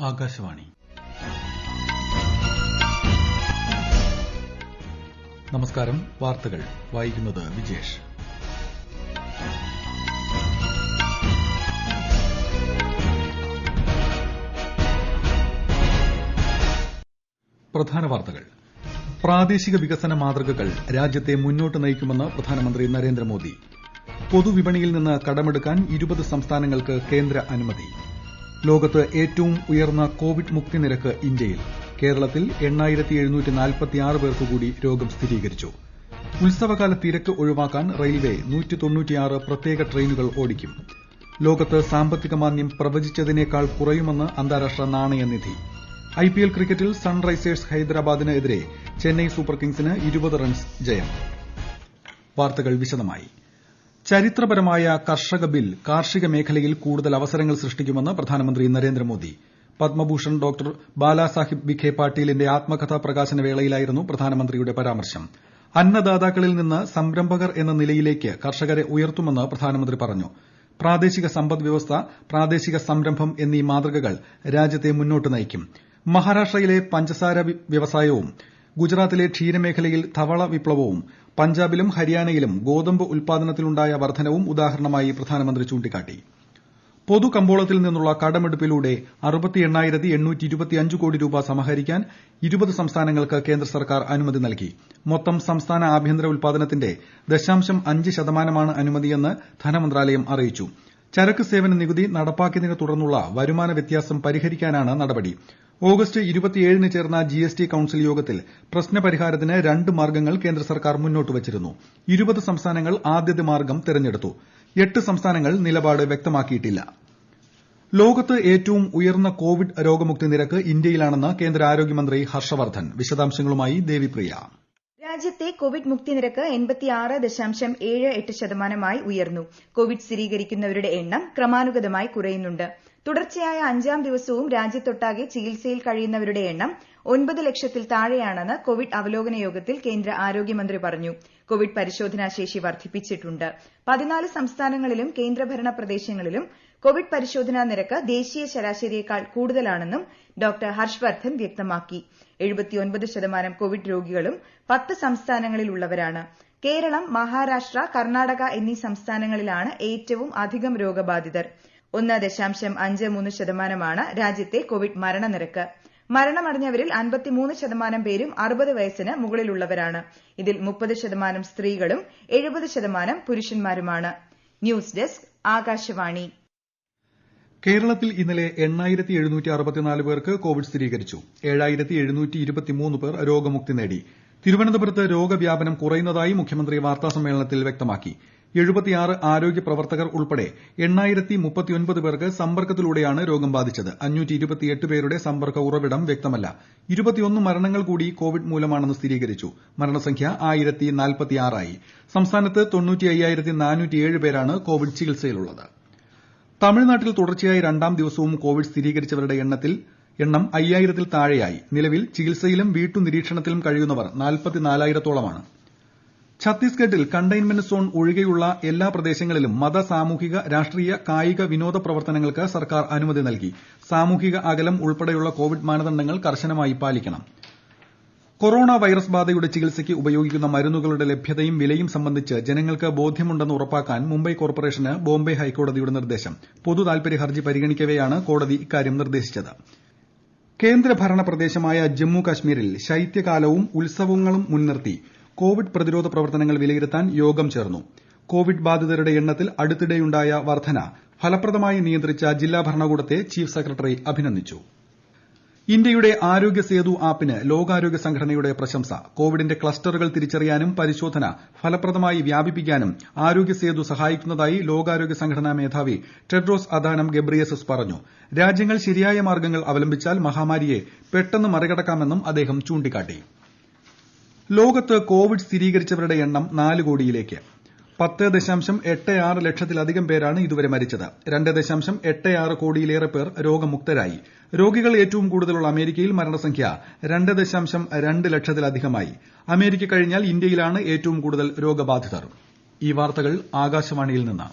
ആകാശവാണി. നമസ്കാരം. വാർത്തകൾ വായിക്കുന്നത് വിജേഷ്. പ്രധാന വാർത്തകൾ. പ്രാദേശിക വികസന മാതൃകകൾ രാജ്യത്തെ മുന്നോട്ട് നയിക്കുമെന്ന് പ്രധാനമന്ത്രി നരേന്ദ്രമോദി. പൊതുവിപണിയിൽ നിന്ന് കടമെടുക്കാൻ 20 സംസ്ഥാനങ്ങൾക്ക് കേന്ദ്ര അനുമതി. ലോകത്ത് ഏറ്റവും ഉയർന്ന കോവിഡ് മുക്തി നിരക്ക് ഇന്ത്യയിൽ. കേരളത്തിൽ 8746 പേർക്ക് കൂടി രോഗം സ്ഥിരീകരിച്ചു. ഉത്സവകാല തിരക്ക് ഒഴിവാക്കാൻ റെയിൽവേ 196 പ്രത്യേക ട്രെയിനുകൾ ഓടിക്കും. ലോകത്ത് സാമ്പത്തിക മാന്ദ്യം പ്രവചിച്ചതിനേക്കാൾ കുറയുമെന്ന് അന്താരാഷ്ട്ര നാണയനിധി. ഐപിഎൽ ക്രിക്കറ്റിൽ സൺറൈസേഴ്സ് ഹൈദരാബാദിന് എതിരെ ചെന്നൈ സൂപ്പർ കിങ്സിന് 20 റൺസ് ജയം. വാർത്തകൾ വിശദമായി. ചരിത്രപരമായ കർഷക ബിൽ കാർഷിക മേഖലയിൽ കൂടുതൽ അവസരങ്ങൾ സൃഷ്ടിക്കുമെന്ന് പ്രധാനമന്ത്രി നരേന്ദ്രമോദി. പത്മഭൂഷൺ ഡോക്ടർ ബാലാസാഹിബ് വിഖെ പാട്ടീലിന്റെ ആത്മകഥാ പ്രകാശന വേളയിലായിരുന്നു പ്രധാനമന്ത്രിയുടെ പരാമർശം. അന്നദാതാക്കളിൽ നിന്ന് സംരംഭകർ എന്ന നിലയിലേക്ക് കർഷകരെ ഉയർത്തുമെന്ന് പ്രധാനമന്ത്രി പറഞ്ഞു. പ്രാദേശിക സമ്പദ്വ്യവസ്ഥ, പ്രാദേശിക സംരംഭം എന്നീ മാതൃകകൾ രാജ്യത്തെ മുന്നോട്ട് നയിക്കും. മഹാരാഷ്ട്രയിലെ പഞ്ചസാര വ്യവസായവും ഗുജറാത്തിലെ ക്ഷീരമേഖലയിൽ ധവള വിപ്ലവവും പഞ്ചാബിലും ഹരിയാനയിലും ഗോതമ്പ് ഉൽപാദനത്തിലുണ്ടായ വർധനവും ഉദാഹരണമായി പ്രധാനമന്ത്രി ചൂണ്ടിക്കാട്ടി. പൊതുകമ്പോളത്തിൽ നിന്നുള്ള കടമെടുപ്പിലൂടെ 68,825 കോടി രൂപ സമാഹരിക്കാൻ 20 സംസ്ഥാനങ്ങൾക്ക് കേന്ദ്ര സർക്കാർ അനുമതി നൽകി. മൊത്തം സംസ്ഥാന ആഭ്യന്തര ഉൽപാദനത്തിന്റെ 0.5% അനുമതിയെന്ന് ധനമന്ത്രാലയം അറിയിച്ചു. ചരക്ക് സേവന നികുതി നടപ്പാക്കിയതിനെ തുടർന്നുള്ള വരുമാന വ്യത്യാസം പരിഹരിക്കാനാണ് നടപടി. ഓഗസ്റ്റ് 27-ന് ചേർന്ന ജിഎസ്ടി കൌൺസിൽ യോഗത്തിൽ പ്രശ്നപരിഹാരത്തിന് 2 മാർഗ്ഗങ്ങൾ കേന്ദ്ര സർക്കാർ മുന്നോട്ട് വച്ചിരുന്നു. 20 സംസ്ഥാനങ്ങൾ ആദ്യത്തെ മാർഗ്ഗം തെരഞ്ഞെടുത്തു. 8 സംസ്ഥാനങ്ങൾ നിലപാട് വ്യക്തമാക്കിയിട്ടില്ല. ലോകത്ത് ഏറ്റവും ഉയർന്ന കോവിഡ് രോഗമുക്തി നിരക്ക് ഇന്ത്യയിലാണെന്ന് കേന്ദ്ര ആരോഗ്യമന്ത്രി ഹർഷവർദ്ധൻ. വിശദാംശങ്ങളുമായി ദേവിപ്രിയ. രാജ്യത്തെ കോവിഡ് മുക്തി നിരക്ക് 86.78%-ആയി ഉയർന്നു. കോവിഡ് സ്ഥിരീകരിക്കുന്നവരുടെ എണ്ണം ക്രമാനുഗതമായി കുറയുന്നുണ്ട്. തുടർച്ചയായ 5ാം ദിവസവും രാജ്യത്തൊട്ടാകെ ചികിത്സയിൽ കഴിയുന്നവരുടെ എണ്ണം 9 ലക്ഷത്തിൽ താഴെയാണെന്ന് കോവിഡ് അവലോകന യോഗത്തിൽ കേന്ദ്ര ആരോഗ്യമന്ത്രി പറഞ്ഞു. കോവിഡ് പരിശോധനാ ശേഷി വർദ്ധിപ്പിച്ചിട്ടുണ്ട്. 14 സംസ്ഥാനങ്ങളിലും കേന്ദ്രഭരണ പ്രദേശങ്ങളിലും കോവിഡ് പരിശോധനാ നിരക്ക് ദേശീയ ശരാശരിയേക്കാൾ കൂടുതലാണെന്നും ഡോക്ടർ ഹർഷവർദ്ധൻ വ്യക്തമാക്കി. 79% കോവിഡ് രോഗികളും 10 സംസ്ഥാനങ്ങളിലുള്ളവരാണ്. കേരളം, മഹാരാഷ്ട്ര, കർണാടക എന്നീ സംസ്ഥാനങ്ങളിലാണ് ഏറ്റവും അധികം രോഗബാധിതർ. 1.53% രാജ്യത്തെ കോവിഡ് മരണനിരക്ക്. മരണമടഞ്ഞവരിൽ 53% പേരും 60 വയസ്സിന് മുകളിലുള്ളവരാണ്. ഇതിൽ 30% സ്ത്രീകളും 70% പുരുഷന്മാരുമാണ്. News desk, Akashvani. കേരളത്തിൽ ഇന്നലെ 8764 പേർക്ക് കോവിഡ് സ്ഥിരീകരിച്ചു. 7723 പേർ രോഗമുക്തി നേടി. തിരുവനന്തപുരത്ത് രോഗവ്യാപനം കുറയുന്നതായി മുഖ്യമന്ത്രി വാർത്താസമ്മേളനത്തിൽ വ്യക്തമാക്കി. 76 ആരോഗ്യ പ്രവർത്തകർ ഉൾപ്പെടെ 8039 പേർക്ക് സമ്പർക്കത്തിലൂടെയാണ് രോഗം ബാധിച്ചത്. 528 പേരുടെ സമ്പർക്ക ഉറവിടം വ്യക്തമല്ല. 21 മരണങ്ങൾ കൂടി കോവിഡ് മൂലമാണെന്ന് സ്ഥിരീകരിച്ചു. മരണസംഖ്യ 1046 സംസ്ഥാനത്ത് 95,407 പേരാണ് കോവിഡ് ചികിത്സയിലുള്ളത്. തമിഴ്നാട്ടിൽ തുടർച്ചയായ 2ാം ദിവസവും കോവിഡ് സ്ഥിരീകരിച്ചവരുടെ എണ്ണം 5000-ൽ താഴെയായി. നിലവിൽ ചികിത്സയിലും വീട്ടുനിരീക്ഷണത്തിലും കഴിയുന്നവർ 44,000-ഓളമാണ്. ഛത്തീസ്ഗഡിൽ കണ്ടെയ്ൻമെന്റ് സോൺ ഒഴികെയുള്ള എല്ലാ പ്രദേശങ്ങളിലും മത, സാമൂഹിക, രാഷ്ട്രീയ, കായിക, വിനോദ പ്രവർത്തനങ്ങൾക്ക് സർക്കാർ അനുമതി നൽകി. സാമൂഹിക അകലം ഉൾപ്പെടെയുള്ള കോവിഡ് മാനദണ്ഡങ്ങൾ കർശനമായി പാലിക്കണം. കൊറോണ വൈറസ് ബാധയുടെ ചികിത്സയ്ക്ക് ഉപയോഗിക്കുന്ന മരുന്നുകളുടെ ലഭ്യതയും വിലയും സംബന്ധിച്ച് ജനങ്ങൾക്ക് ബോധ്യമുണ്ടെന്ന് ഉറപ്പാക്കാൻ മുംബൈ കോർപ്പറേഷന് ബോംബെ ഹൈക്കോടതിയുടെ നിർദ്ദേശം. പൊതുതാൽപര്യ ഹർജി പരിഗണിക്കവെയാണ് കോടതി ഇക്കാര്യം നിർദ്ദേശിച്ചത്. കേന്ദ്രഭരണ പ്രദേശമായ ജമ്മു കശ്മീരിൽ ശൈത്യകാലവും ഉത്സവങ്ങളും മുൻനിർത്തി കോവിഡ് പ്രതിരോധ പ്രവർത്തനങ്ങൾ വിലയിരുത്താൻ യോഗം ചേർന്നു. കോവിഡ് ബാധിതരുടെ എണ്ണത്തിൽ അടുത്തിടെയുണ്ടായ വർധന ഫലപ്രദമായി നിയന്ത്രിച്ച ജില്ലാ ഭരണകൂടത്തെ ചീഫ് സെക്രട്ടറി അഭിനന്ദിച്ചു. ഇന്ത്യയുടെ ആരോഗ്യ സേതു ആപ്പിന് ലോകാരോഗ്യ സംഘടനയുടെ പ്രശംസ. കോവിഡിന്റെ ക്ലസ്റ്ററുകൾ തിരിച്ചറിയാനും പരിശോധന ഫലപ്രദമായി വ്യാപിപ്പിക്കാനും ആരോഗ്യ സേതു സഹായിക്കുന്നതായി ലോകാരോഗ്യ സംഘടനാ മേധാവി ടെഡ്രോസ് അദാനം ഗബ്രിയേസസ് പറഞ്ഞു. രാജ്യങ്ങൾ ശരിയായ മാർഗ്ഗങ്ങൾ അവലംബിച്ചാൽ മഹാമാരിയെ പെട്ടെന്ന് മറികടക്കാമെന്നും അദ്ദേഹം ചൂണ്ടിക്കാട്ടി. ലോകത്ത് കോവിഡ് സ്ഥിരീകരിച്ചവരുടെ എണ്ണം 4 കോടിയിലേക്ക്. 10.86 ലക്ഷത്തിലധികം പേരാണ് ഇതുവരെ മരിച്ചത്. 2.86 കോടിയിലേറെ പേർ രോഗമുക്തരായി. രോഗികൾ ഏറ്റവും കൂടുതലുള്ള അമേരിക്കയിൽ മരണസംഖ്യ 2.2 ലക്ഷത്തിലധികമായി. അമേരിക്ക കഴിഞ്ഞാൽ ഇന്ത്യയിലാണ് ഏറ്റവും കൂടുതൽ രോഗബാധിതർ. ഈ വാർത്തകൾ ആകാശവാണിയിൽ നിന്ന്.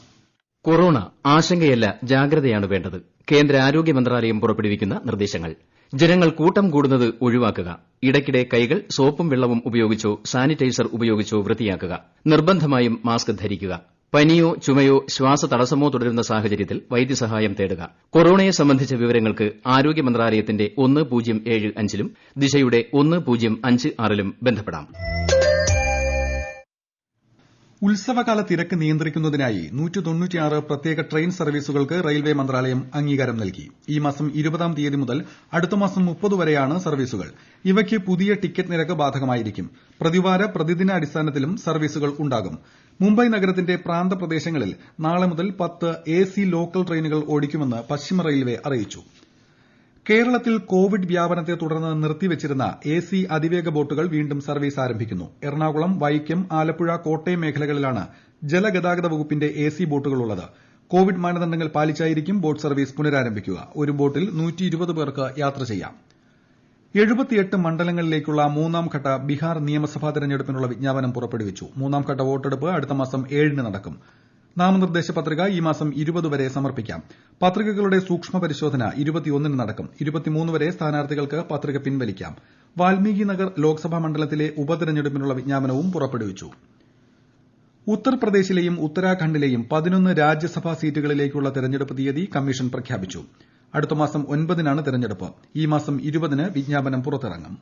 കൊറോണ ആശങ്കയല്ല, ജാഗ്രതയാണ് വേണ്ടത്. കേന്ദ്ര ആരോഗ്യ മന്ത്രാലയം പുറപ്പെടുവിക്കുന്ന നിർദ്ദേശങ്ങൾ. ജനങ്ങൾ കൂട്ടം കൂടുന്നത് ഒഴിവാക്കുക. ഇടയ്ക്കിടെ കൈകൾ സോപ്പും വെള്ളവും ഉപയോഗിച്ചോ സാനിറ്റൈസർ ഉപയോഗിച്ചോ വൃത്തിയാക്കുക. നിർബന്ധമായും മാസ്ക് ധരിക്കുക. പനിയോ ചുമയോ ശ്വാസതടസ്സമോ തുടരുന്ന സാഹചര്യത്തിൽ വൈദ്യസഹായം തേടുക. കൊറോണയെ സംബന്ധിച്ച വിവരങ്ങൾക്ക് ആരോഗ്യ മന്ത്രാലയത്തിന്റെ 1075 ലും ദിശയുടെ 1056 ലും ബന്ധപ്പെടാം. ഉത്സവകാല തിരക്ക് നിയന്ത്രിക്കുന്നതിനായി 196 പ്രത്യേക ട്രെയിൻ സർവീസുകൾക്ക് റെയിൽവേ മന്ത്രാലയം അംഗീകാരം നൽകി. ഈ മാസം 20-ാം തീയതി മുതൽ അടുത്ത മാസം 30 വരെയാണ് സർവീസുകൾ. ഇവയ്ക്ക് പുതിയ ടിക്കറ്റ് നിരക്ക് ബാധകമായിരിക്കും. പ്രതിവാര പ്രതിദിന അടിസ്ഥാനത്തിലും സർവീസുകൾ ഉണ്ടാകും. മുംബൈ നഗരത്തിന്റെ പ്രാന്തപ്രദേശങ്ങളിൽ നാളെ മുതൽ 10 AC ലോക്കൽ ട്രെയിനുകൾ ഓടിക്കുമെന്ന് പശ്ചിമ റെയിൽവേ അറിയിച്ചു. കേരളത്തിൽ കോവിഡ് വ്യാപനത്തെ തുടർന്ന് നിർത്തിവച്ചിരുന്ന AC അതിവേഗ ബോട്ടുകൾ വീണ്ടും സർവീസ് ആരംഭിക്കുന്നു. എറണാകുളം, വൈക്കം, ആലപ്പുഴ, കോട്ടയം മേഖലകളിലാണ് ജലഗതാഗത വകുപ്പിന്റെ AC ബോട്ടുകളുള്ളത്. കോവിഡ് മാനദണ്ഡങ്ങൾ പാലിച്ചായിരിക്കും ബോട്ട് സർവീസ് പുനരാരംഭിക്കുക. ഒരു ബോട്ടിൽ 120 പേർക്ക് യാത്ര ചെയ്യാം. 78 മണ്ഡലങ്ങളിലേക്കുള്ള 3ാം ഘട്ട ബീഹാർ നിയമസഭാ തെരഞ്ഞെടുപ്പിനുള്ള വിജ്ഞാപനം പുറപ്പെടുവിച്ചു. 3ാം ഘട്ട വോട്ടെടുപ്പ് അടുത്ത മാസം 7-ന് നടക്കും. നാമനിർദ്ദേശ പത്രിക ഈ മാസം 20 വരെ സമർപ്പിക്കാം. പത്രികകളുടെ സൂക്ഷ്മ പരിശോധന 21-ന് നടക്കും. 23 വരെ സ്ഥാനാർത്ഥികൾക്ക് പത്രിക പിൻവലിക്കാം. വാൽമീകി നഗർ ലോക്സഭാ മണ്ഡലത്തിലെ ഉപതെരഞ്ഞെടുപ്പിനുള്ള വിജ്ഞാപനവും പുറപ്പെടുവിച്ചു. ഉത്തർപ്രദേശിലെയും ഉത്തരാഖണ്ഡിലെയും 11 രാജ്യസഭാ സീറ്റുകളിലേക്കുള്ള തെരഞ്ഞെടുപ്പ് തീയതി കമ്മീഷൻ പ്രഖ്യാപിച്ചു. അടുത്ത മാസം 9-നാണ് തെരഞ്ഞെടുപ്പ്. ഈ മാസം 20-ന് വിജ്ഞാപനം പുറത്തിറങ്ങും.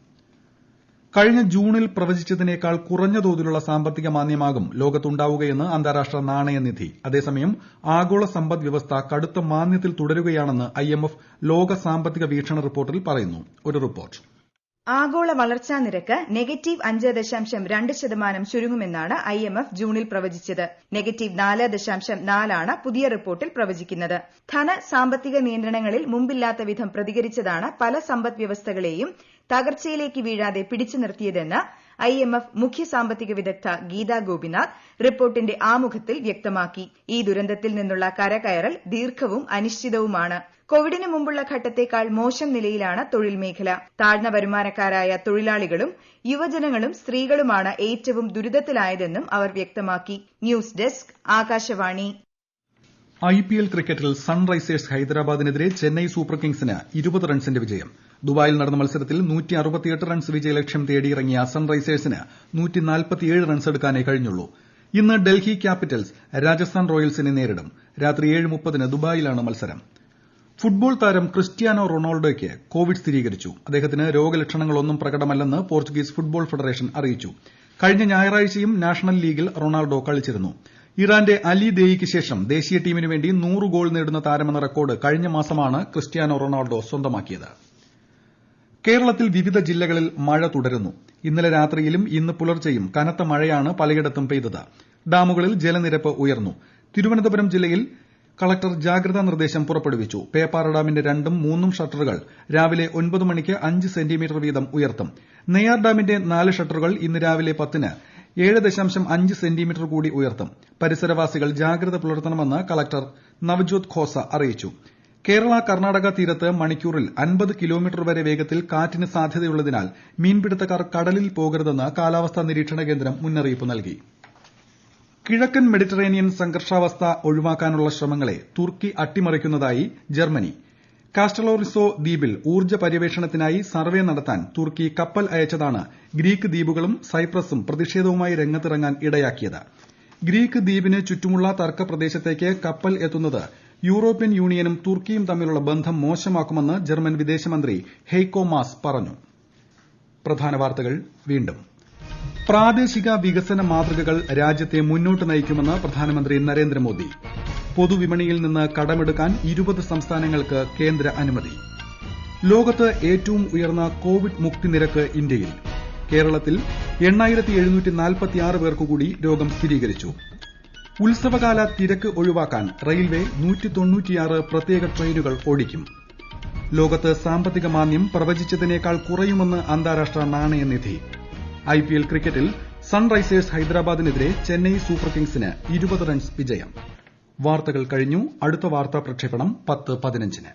കഴിഞ്ഞ ജൂണിൽ പ്രവചിച്ചതിനേക്കാൾ കുറഞ്ഞ തോതിലുള്ള സാമ്പത്തിക മാന്ദ്യമാകും ലോകത്തുണ്ടാവുകയെന്ന് അന്താരാഷ്ട്ര നാണയനിധി. അതേസമയം ആഗോള സമ്പദ് വ്യവസ്ഥ കടുത്ത മാന്ദ്യത്തിൽ തുടരുകയാണെന്ന് IMF ലോക സാമ്പത്തിക വീക്ഷണ റിപ്പോർട്ടിൽ പറയുന്നു. ഒരു റിപ്പോർട്ട്. ആഗോള വളർച്ചാ നിരക്ക് -5.2% ചുരുങ്ങുമെന്നാണ് IMF ജൂണിൽ പ്രവചിച്ചത്. -4.4 പുതിയ റിപ്പോർട്ടിൽ പ്രവചിക്കുന്നത്. സാമ്പത്തിക നിയന്ത്രണങ്ങളിൽ മുമ്പില്ലാത്ത വിധം പ്രതികരിച്ചതാണ് പല സമ്പദ് വ്യവസ്ഥകളെയും തകർച്ചയിലേക്ക് വീഴാതെ പിടിച്ചു നിർത്തിയതെന്ന് IMF മുഖ്യ സാമ്പത്തിക വിദഗ്ധ ഗീത ഗോപിനാഥ് റിപ്പോർട്ടിന്റെ ആമുഖത്തിൽ വ്യക്തമാക്കി. ഈ ദുരന്തത്തിൽ നിന്നുള്ള കരകയറൽ ദീർഘവും അനിശ്ചിതവുമാണ്. കോവിഡിന് മുമ്പുള്ള ഘട്ടത്തേക്കാൾ മോശം നിലയിലാണ് തൊഴിൽ മേഖല. താഴ്ന്ന വരുമാനക്കാരായ തൊഴിലാളികളും യുവജനങ്ങളും സ്ത്രീകളുമാണ് ഏറ്റവും ദുരിതത്തിലായതെന്നും അവർ വ്യക്തമാക്കി. News desk, Akashvani. IPL ക്രിക്കറ്റിൽ സൺറൈസേഴ്സ് ഹൈദരാബാദിനെതിരെ ചെന്നൈ സൂപ്പർ കിങ്സിന് 20 റൺസിന്റെ വിജയം. ദുബായിൽ നടന്ന മത്സരത്തിൽ 168 റൺസ് വിജയലക്ഷ്യം തേടിയിറങ്ങിയ സൺറൈസേഴ്സിന് 147 റൺസ് എടുക്കാനേ കഴിഞ്ഞുള്ളൂ. ഇന്ന് ഡൽഹി ക്യാപിറ്റൽസ് രാജസ്ഥാൻ റോയൽസിനെ നേരിടും. രാത്രി 7:30-ന് ദുബായിലാണ് മത്സരം. ഫുട്ബോൾ താരം ക്രിസ്ത്യാനോ റൊണാൾഡോയ്ക്ക് കോവിഡ് സ്ഥിരീകരിച്ചു. അദ്ദേഹത്തിന് രോഗലക്ഷണങ്ങളൊന്നും പ്രകടമല്ലെന്ന് പോർച്ചുഗീസ് ഫുട്ബോൾ ഫെഡറേഷൻ അറിയിച്ചു. കഴിഞ്ഞ ഞായറാഴ്ചയും നാഷണൽ ലീഗിൽ റൊണാൾഡോ കളിച്ചിരുന്നു. ഇറാന്റെ അലി ദേയിക്ക് ശേഷം ദേശീയ ടീമിന് വേണ്ടി 100 ഗോൾ നേടുന്ന താരമെന്ന റെക്കോർഡ് കഴിഞ്ഞ മാസമാണ് ക്രിസ്ത്യാനോ റൊണാൾഡോ സ്വന്തമാക്കിയത്. കേരളത്തിൽ വിവിധ ജില്ലകളിൽ മഴ തുടരുന്നു. ഇന്നലെ രാത്രിയിലും ഇന്ന് പുലർച്ചെയും കനത്ത മഴയാണ് പലയിടത്തും പെയ്തത്. ഡാമുകളിൽ ജലനിരപ്പ് ഉയർന്നു. തിരുവനന്തപുരം ജില്ലയിൽ കളക്ടർ ജാഗ്രതാ നിർദ്ദേശം പുറപ്പെടുവിച്ചു. പേപ്പാറ ഡാമിന്റെ 2ഉം 3ഉം ഷട്ടറുകൾ രാവിലെ 9 മണിക്ക് 5 സെന്റിമീറ്റർ വീതം ഉയർത്തും. നെയ്യാർ ഡാമിന്റെ 4 ഷട്ടറുകൾ ഇന്ന് രാവിലെ 10-ന് 7.5 സെന്റിമീറ്റർ കൂടി ഉയർത്തും. പരിസരവാസികൾ ജാഗ്രത പുലർത്തണമെന്ന് കളക്ടർ നവ്ജോത് ഖോസ അറിയിച്ചു. കേരള കർണാടക തീരത്ത് മണിക്കൂറിൽ 50 കിലോമീറ്റർ വരെ വേഗത്തിൽ കാറ്റിന് സാധ്യതയുള്ളതിനാൽ മീൻപിടുത്തക്കാർ കടലിൽ പോകരുതെന്ന് കാലാവസ്ഥാ നിരീക്ഷണ കേന്ദ്രം മുന്നറിയിപ്പ് നൽകി. കിഴക്കൻ മെഡിറ്ററേനിയൻ സംഘർഷാവസ്ഥ ഒഴിവാക്കാനുള്ള ശ്രമങ്ങളെ തുർക്കി അട്ടിമറിക്കുന്നതായി ജർമ്മനി. കാസ്റ്റലോറിസോ ദ്വീപിൽ ഊർജ്ജ പര്യവേഷണത്തിനായി സർവേ നടത്താൻ തുർക്കി കപ്പൽ അയച്ചതാണ് ഗ്രീക്ക് ദ്വീപുകളും സൈപ്രസും പ്രതിഷേധവുമായി രംഗത്തിറങ്ങാൻ ഇടയാക്കിയത്. ഗ്രീക്ക് ദ്വീപിന് ചുറ്റുമുള്ള തർക്ക പ്രദേശത്തേക്ക് കപ്പൽ എത്തുന്നത് യൂറോപ്യൻ യൂണിയനും തുർക്കിയും തമ്മിലുള്ള ബന്ധം മോശമാക്കുമെന്ന് ജർമ്മൻ വിദേശമന്ത്രി ഹെയ്ക്കോ മാസ് പറഞ്ഞു. പ്രധാന വാർത്തകൾ വീണ്ടും. പ്രാദേശിക വികസന മാതൃകകൾ രാജ്യത്തെ മുന്നോട്ട് നയിക്കുമെന്ന് പ്രധാനമന്ത്രി നരേന്ദ്രമോദി. പൊതുവിപണിയിൽ നിന്ന് കടമെടുക്കാൻ 20 സംസ്ഥാനങ്ങൾക്ക് കേന്ദ്ര അനുമതി. ലോകത്ത് ഏറ്റവും ഉയർന്ന കോവിഡ് മുക്തി നിരക്ക് ഇന്ത്യയിൽ. കേരളത്തിൽ 8746 പേർക്കുകൂടി രോഗം സ്ഥിരീകരിച്ചു. ഉത്സവകാല തിരക്ക് ഒഴിവാക്കാൻ റെയിൽവേ 196 പ്രത്യേക ട്രെയിനുകൾ ഓടിക്കും. ലോകത്ത് സാമ്പത്തിക മാന്ദ്യം പ്രവചിച്ചതിനേക്കാൾ കുറയുമെന്ന് അന്താരാഷ്ട്ര നാണയനിധി. IPL ക്രിക്കറ്റിൽ സൺറൈസേഴ്സ് ഹൈദരാബാദിനെതിരെ ചെന്നൈ സൂപ്പർ കിങ്സിന് 20 റൺസ് വിജയം. വാർത്തകൾ കഴിഞ്ഞു. അടുത്ത വാർത്താ പ്രക്ഷേപണം 10:15-ന്.